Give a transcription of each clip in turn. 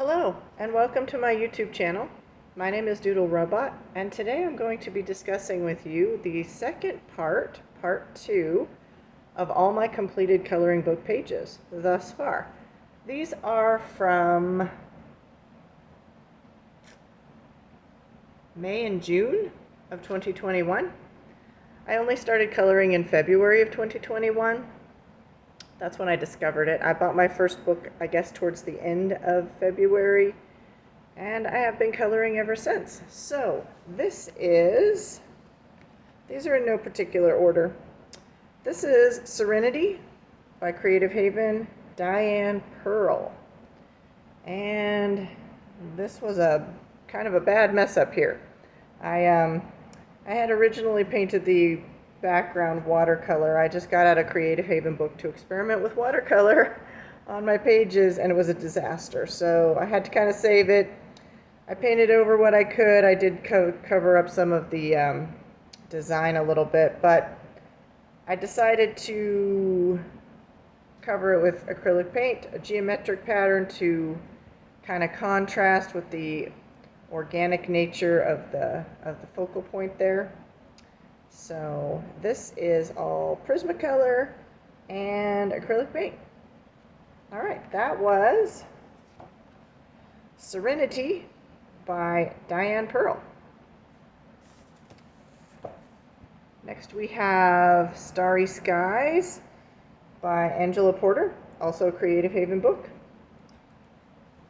Hello, and welcome to my YouTube channel. My name is Doodle Robot, and today I'm going to be discussing with you the second part, part 2, of all my completed coloring book pages thus far. These are from May and June of 2021. I only started coloring in February of 2021. That's when I discovered it. I bought my first book, I guess, towards the end of February, and I have been coloring ever since. So, these are in no particular order. This is Serenity by Creative Haven, Diane Pearl. And this was a kind of a bad mess up here. I had originally painted the background watercolor. I just got out a Creative Haven book to experiment with watercolor on my pages, and it was a disaster. So I had to kind of save it. I painted over what I could. I did cover up some of the design a little bit, but I decided to cover it with acrylic paint, a geometric pattern to kind of contrast with the organic nature of the focal point there. So this is all Prismacolor and acrylic paint. All right, that was Serenity by Diane Pearl. Next we have Starry Skies by Angela Porter, also a Creative Haven book.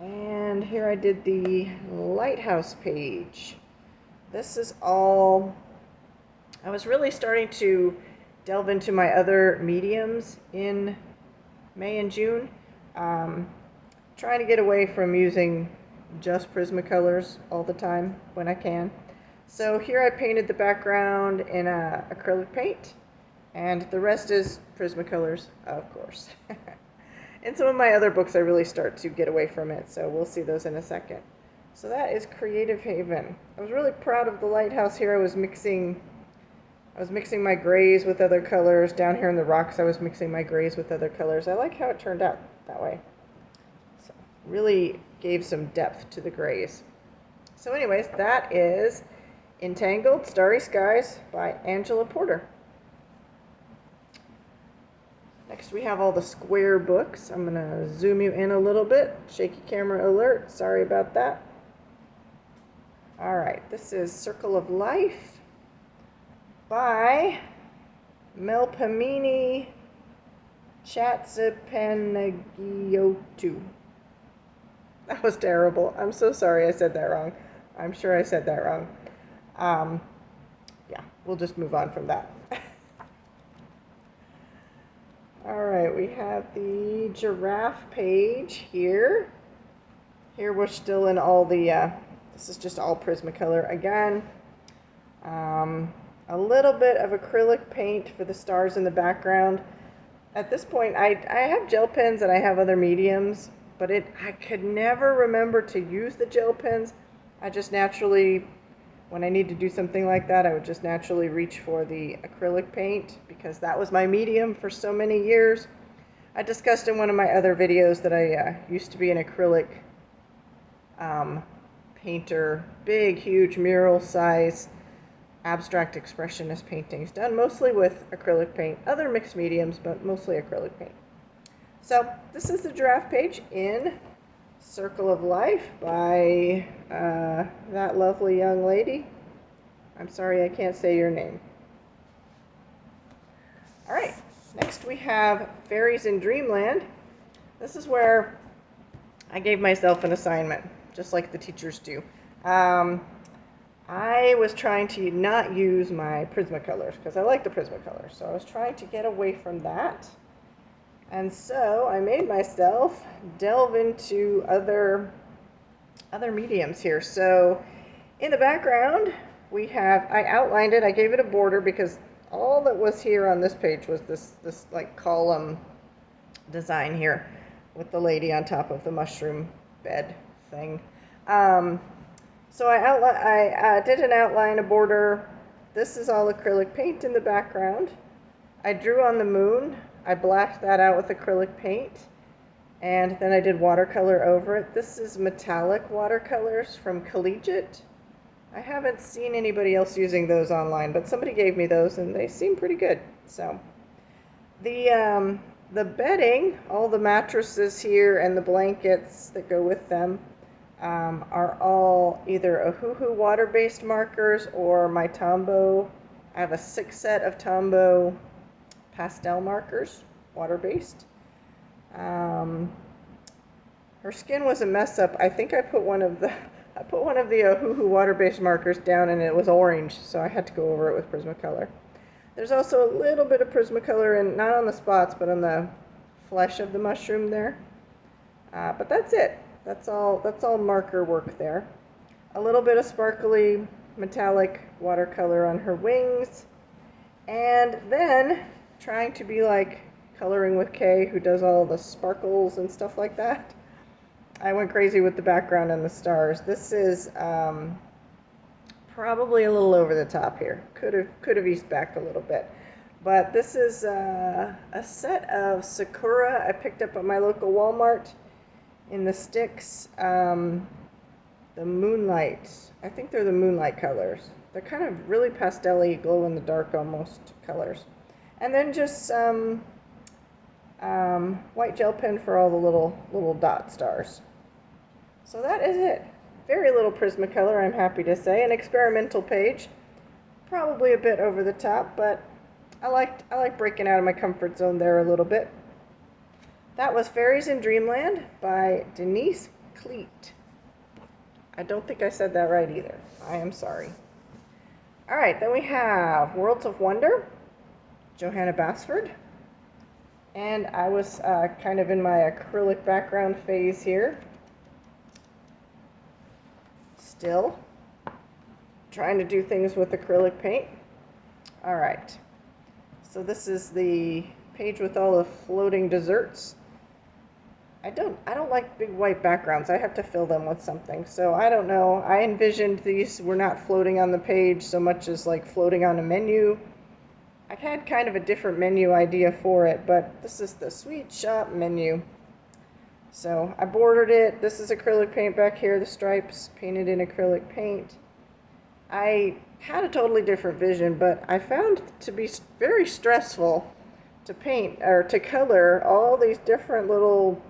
And here I did the lighthouse page. This is all, I was really starting to delve into my other mediums in May and June, trying to get away from using just Prismacolors all the time when I can. So here I painted the background in acrylic paint, and the rest is Prismacolors, of course. In some of my other books I really start to get away from it, so we'll see those in a second. So that is Creative Haven. I was really proud of the lighthouse here. I was mixing my grays with other colors. Down here in the rocks I was mixing my grays with other colors. I like how it turned out that way. So really gave some depth to the grays. So anyways, that is Entangled Starry Skies by Angela Porter. Next we have all the square books. I'm going to zoom you in a little bit. Shaky camera alert. Sorry about that. Alright, this is Circle of Life by Melpomene Chatzipanagiotou. That was terrible. I'm so sorry I said that wrong. I'm sure I said that wrong. Yeah, we'll just move on from that. Alright, we have the giraffe page here. Here we're still in all the, this is just all Prismacolor again. A little bit of acrylic paint for the stars in the background. At this point, I have gel pens and I have other mediums, but I could never remember to use the gel pens. I just naturally, when I need to do something like that, I would just naturally reach for the acrylic paint because that was my medium for so many years. I discussed in one of my other videos that I used to be an acrylic painter, big, huge mural size abstract expressionist paintings done mostly with acrylic paint, other mixed mediums, but mostly acrylic paint. So this is the giraffe page in Circle of Life by that lovely young lady. I'm sorry I can't say your name. Alright, next we have Fairies in Dreamland. This is where I gave myself an assignment, just like the teachers do. I was trying to not use my Prismacolors because I like the Prismacolors, so I was trying to get away from that. And so I made myself delve into other mediums here. So in the background we have, I outlined it, I gave it a border because all that was here on this page was this like column design here with the lady on top of the mushroom bed thing. So I did an outline, a border. This is all acrylic paint in the background. I drew on the moon. I blacked that out with acrylic paint. And then I did watercolor over it. This is metallic watercolors from Collegiate. I haven't seen anybody else using those online, but somebody gave me those and they seem pretty good. So the bedding, all the mattresses here and the blankets that go with them, are all either Ohuhu water-based markers or my Tombow. I have a 6 set of Tombow pastel markers, water-based. Her skin was a mess up. I think I put one of the Ohuhu water-based markers down and it was orange, so I had to go over it with Prismacolor. There's also a little bit of Prismacolor in, not on the spots, but on the flesh of the mushroom there. But that's it. That's all marker work there. A little bit of sparkly metallic watercolor on her wings. And then, trying to be like Coloring with Kay, who does all the sparkles and stuff like that, I went crazy with the background and the stars. This is probably a little over the top here. Could have eased back a little bit. But this is a set of Sakura I picked up at my local Walmart in the sticks. The Moonlight. I think they're the Moonlight colors. They're kind of really pastel-y, glow-in-the-dark almost colors. And then just some white gel pen for all the little dot stars. So that is it. Very little Prismacolor, I'm happy to say. An experimental page. Probably a bit over the top, but I like breaking out of my comfort zone there a little bit. That was Fairies in Dreamland by Denise Cleet. I don't think I said that right either. I am sorry. Alright, then we have Worlds of Wonder, Johanna Basford. And I was kind of in my acrylic background phase here. Still trying to do things with acrylic paint. Alright, so this is the page with all the floating desserts. I don't like big white backgrounds. I have to fill them with something. So I don't know. I envisioned these were not floating on the page so much as like floating on a menu. I had kind of a different menu idea for it, but this is the Sweet Shop menu. So I bordered it. This is acrylic paint back here, the stripes painted in acrylic paint. I had a totally different vision, but I found it to be very stressful to paint or to color all these different little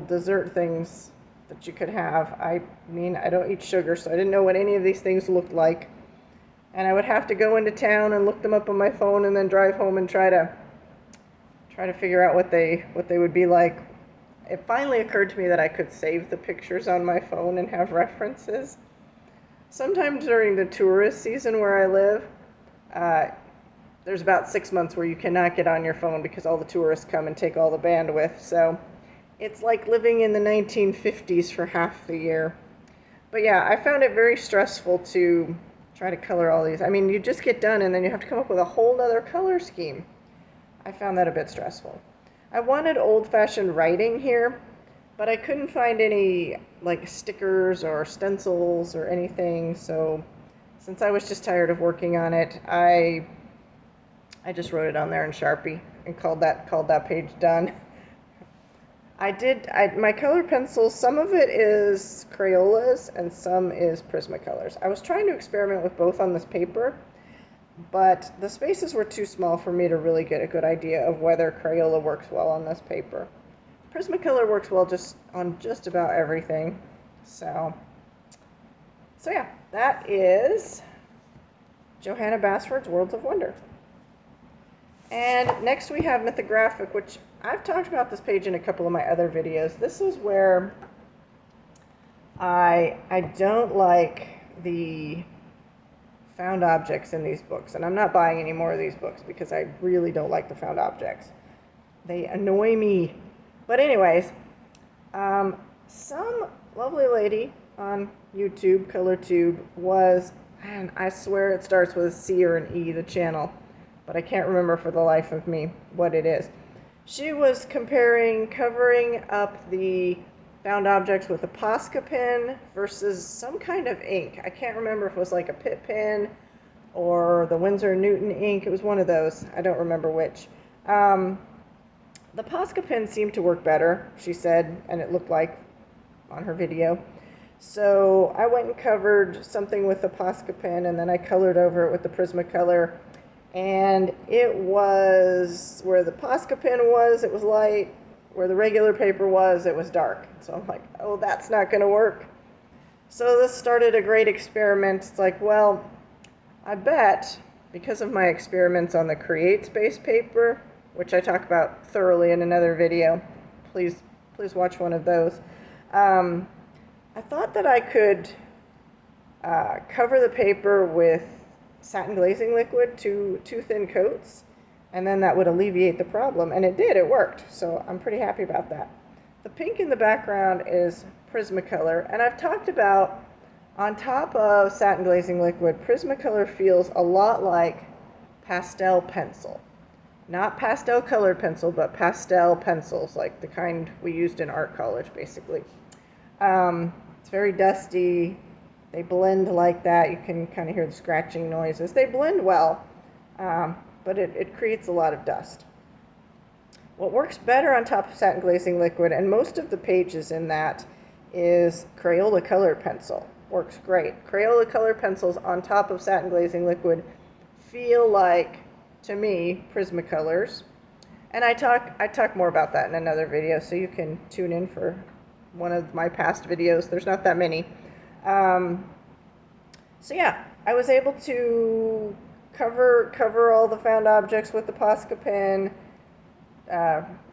dessert things that you could have. I mean, I don't eat sugar, so I didn't know what any of these things looked like. And I would have to go into town and look them up on my phone and then drive home and try to figure out what they would be like. It finally occurred to me that I could save the pictures on my phone and have references. Sometimes during the tourist season where I live, there's about 6 months where you cannot get on your phone because all the tourists come and take all the bandwidth. So it's like living in the 1950s for half the year. But yeah, I found it very stressful to try to color all these. I mean, you just get done and then you have to come up with a whole nother color scheme. I found that a bit stressful. I wanted old-fashioned writing here, but I couldn't find any like stickers or stencils or anything. So since I was just tired of working on it, I just wrote it on there in Sharpie and called that page done. My color pencils, some of it is Crayolas and some is Prismacolors. I was trying to experiment with both on this paper, but the spaces were too small for me to really get a good idea of whether Crayola works well on this paper. Prismacolor works well on just about everything. So yeah, that is Johanna Basford's Worlds of Wonder. And next we have mythographic, which I've talked about this page in a couple of my other videos. This is where I don't like the found objects in these books. And I'm not buying any more of these books because I really don't like the found objects. They annoy me. But anyways, some lovely lady on YouTube, ColorTube, and I swear it starts with a C or an E, the channel, but I can't remember for the life of me what it is. She was covering up the found objects with a Posca pen versus some kind of ink. I can't remember if it was like a Pitt pen or the Winsor & Newton ink. It was one of those. I don't remember which. The Posca pen seemed to work better, she said, and it looked like on her video. So I went and covered something with the Posca pen, and then I colored over it with the Prismacolor. And it was, where the Posca pen was, it was light. Where the regular paper was, it was dark. So I'm like, oh, that's not going to work. So this started a great experiment. It's like, well, I bet, because of my experiments on the Create Space paper, which I talk about thoroughly in another video, please watch one of those. I thought that I could cover the paper with satin glazing liquid, two thin coats, and then that would alleviate the problem. And it did, it worked. So I'm pretty happy about that. The pink in the background is Prismacolor, and I've talked about, on top of satin glazing liquid, Prismacolor feels a lot like pastel pencil. Not pastel colored pencil, but pastel pencils, like the kind we used in art college, basically. It's very dusty. They blend like that. You can kind of hear the scratching noises. They blend well, but it creates a lot of dust. What works better on top of satin glazing liquid, and most of the pages in that, is Crayola colored pencil. Works great. Crayola colored pencils on top of satin glazing liquid feel like, to me, Prismacolors. And I talk more about that in another video, so you can tune in for one of my past videos. There's not that many. So yeah, I was able to cover all the found objects with the Posca pen,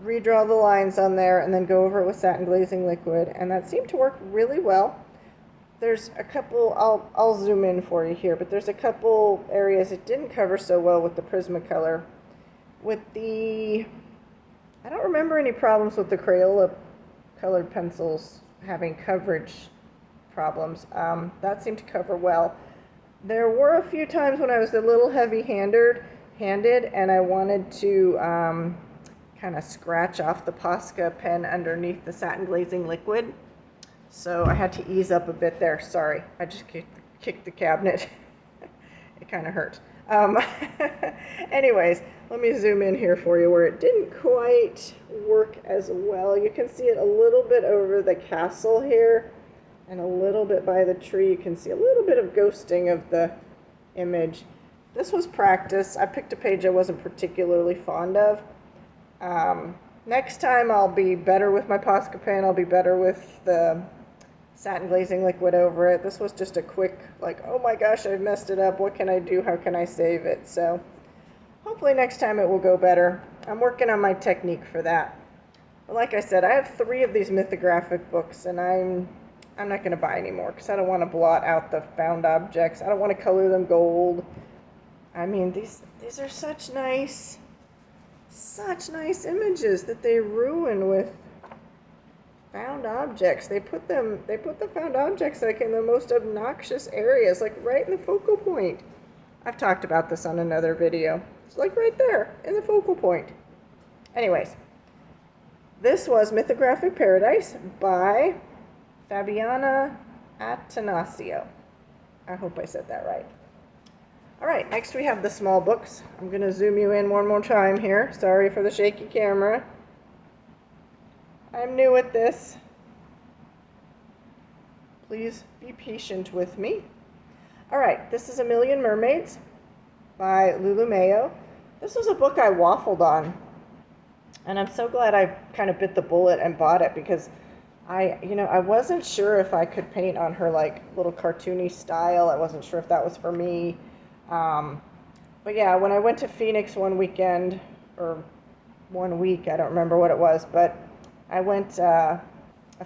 redraw the lines on there, and then go over it with satin glazing liquid, and that seemed to work really well. There's a couple, I'll zoom in for you here, but there's a couple areas it didn't cover so well with the Prismacolor. With the, I don't remember any problems with the Crayola colored pencils having coverage problems. That seemed to cover well. There were a few times when I was a little heavy-handed and I wanted to kind of scratch off the Posca pen underneath the satin glazing liquid. So I had to ease up a bit there. Sorry, I just kicked the cabinet. It kind of hurt. Anyways, let me zoom in here for you where it didn't quite work as well. You can see it a little bit over the castle here and a little bit by the tree. You can see a little bit of ghosting of the image. This was practice. I picked a page I wasn't particularly fond of. Next time I'll be better with my Posca pen. I'll be better with the satin glazing liquid over it. This was just a quick, like, oh my gosh, I've messed it up. What can I do? How can I save it? So hopefully next time it will go better. I'm working on my technique for that. But like I said, I have 3 of these mythographic books, and I'm not going to buy any more because I don't want to blot out the found objects. I don't want to color them gold. I mean, these are such nice images that they ruin with found objects. They put the found objects like in the most obnoxious areas, like right in the focal point. I've talked about this on another video. It's like right there in the focal point. Anyways, this was Mythographic Paradise by Fabiana Atanasio. I hope I said that right. All right, next we have the small books. I'm going to zoom you in one more time here. Sorry for the shaky camera. I'm new at this. Please be patient with me. All right, this is A Million Mermaids by Lulu Mayo. This was a book I waffled on, and I'm so glad I kind of bit the bullet and bought it because I wasn't sure if I could paint on her like little cartoony style. I wasn't sure if that was for me. But yeah, when I went to Phoenix one weekend, or 1 week, I don't remember what it was, but I went, a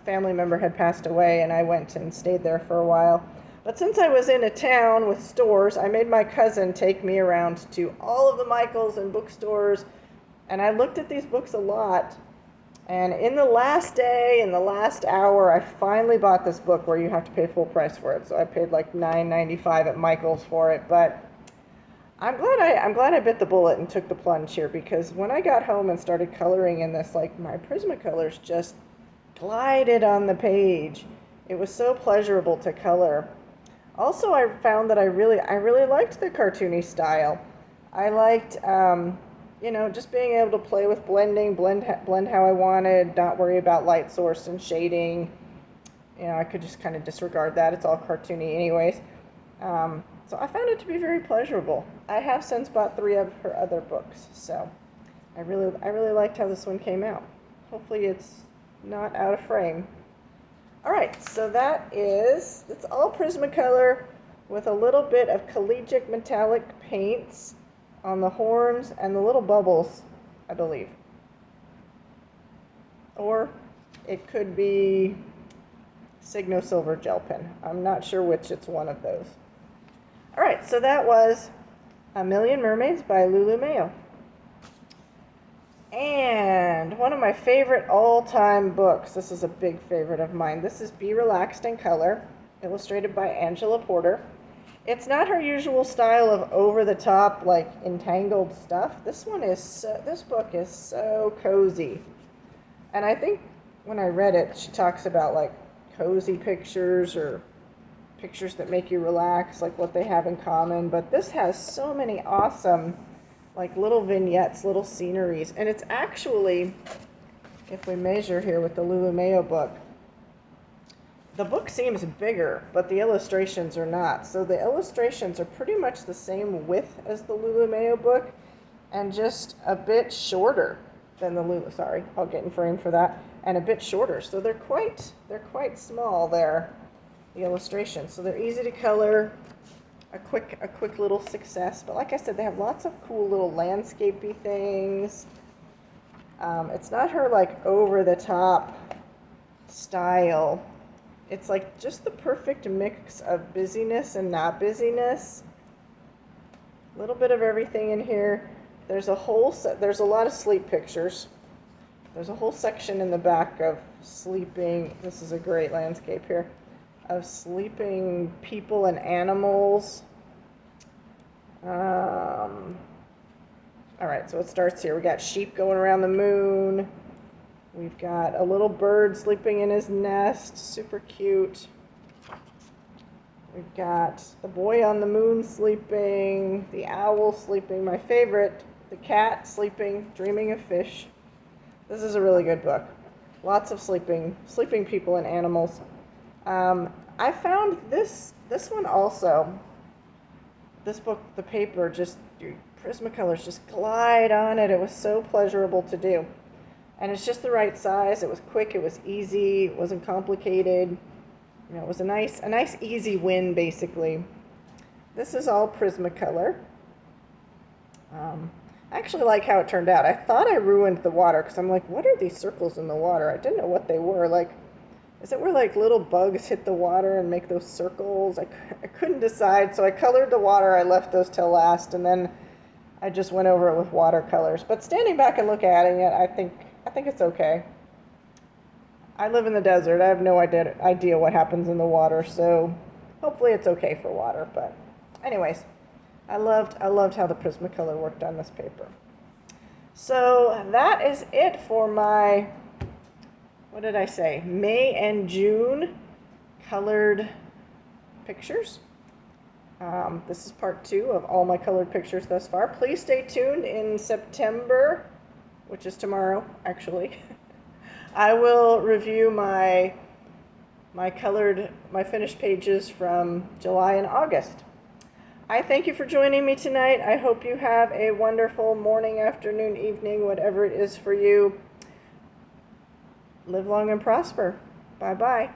family member had passed away, and I went and stayed there for a while. But since I was in a town with stores, I made my cousin take me around to all of the Michaels and bookstores, and I looked at these books a lot. And in the last day, in the last hour, I finally bought this book where you have to pay full price for it. So I paid like $9.95 at Michael's for it, but I'm glad I bit the bullet and took the plunge here, because when I got home and started coloring in this, like, my Prismacolors just glided on the page. It was so pleasurable to color. Also, I found that I really liked the cartoony style. I liked you know, just being able to play with blending, blend how I wanted, not worry about light source and shading. You know, I could just kind of disregard that. It's all cartoony anyways. So I found it to be very pleasurable. I have since bought 3 of her other books, so I really liked how this one came out. Hopefully it's not out of frame. All right, so it's all Prismacolor with a little bit of collegiate metallic paints on the horns and the little bubbles, I believe. Or it could be Signo Silver gel pen. I'm not sure which. It's one of those. All right, so that was A Million Mermaids by Lulu Mayo. And one of my favorite all-time books. This is a big favorite of mine. This is Be Relaxed in Color, illustrated by Angela Porter. It's not her usual style of over-the-top, like entangled stuff. This book is so cozy. And I think when I read it, she talks about like cozy pictures or pictures that make you relax, like what they have in common. But this has so many awesome, like little vignettes, little sceneries. And it's actually, if we measure here with the Lulu Mayo book, the book seems bigger, but the illustrations are not. So the illustrations are pretty much the same width as the Lulu Mayo book and just a bit shorter than the Lulu, sorry, I'll get in frame for that, and a bit shorter. So they're quite small there, the illustrations. So they're easy to color, a quick little success. But like I said, they have lots of cool little landscapey things. It's not her like over the top style. It's like just the perfect mix of busyness and not busyness. A little bit of everything in here. There's a lot of sleep pictures. There's a whole section in the back of sleeping. This is a great landscape here of sleeping people and animals. All right, so it starts here. We got sheep going around the moon. We've got a little bird sleeping in his nest, super cute. We've got the boy on the moon sleeping, the owl sleeping, my favorite, the cat sleeping, dreaming of fish. This is a really good book. Lots of sleeping people and animals. I found this one also. This book, the paper, just Prismacolors just glide on it. It was so pleasurable to do. And it's just the right size. It was quick, it was easy, it wasn't complicated. You know, it was a nice easy win, basically. This is all Prismacolor. I actually like how it turned out. I thought I ruined the water because I'm like, what are these circles in the water? I didn't know what they were. Like, is it where like little bugs hit the water and make those circles? I couldn't decide, so I colored the water. I left those till last, and then I just went over it with watercolors. But standing back and looking at it, I think it's okay. I live in the desert. I have no idea what happens in the water, so hopefully it's okay for water. But anyways, I loved how the Prismacolor worked on this paper. So that is it for my, what did I say, May and June colored pictures. This is part 2 of all my colored pictures thus far. Please stay tuned in September, which is tomorrow, actually. I will review my finished pages from July and August. I thank you for joining me tonight. I hope you have a wonderful morning, afternoon, evening, whatever it is for you. Live long and prosper. Bye-bye.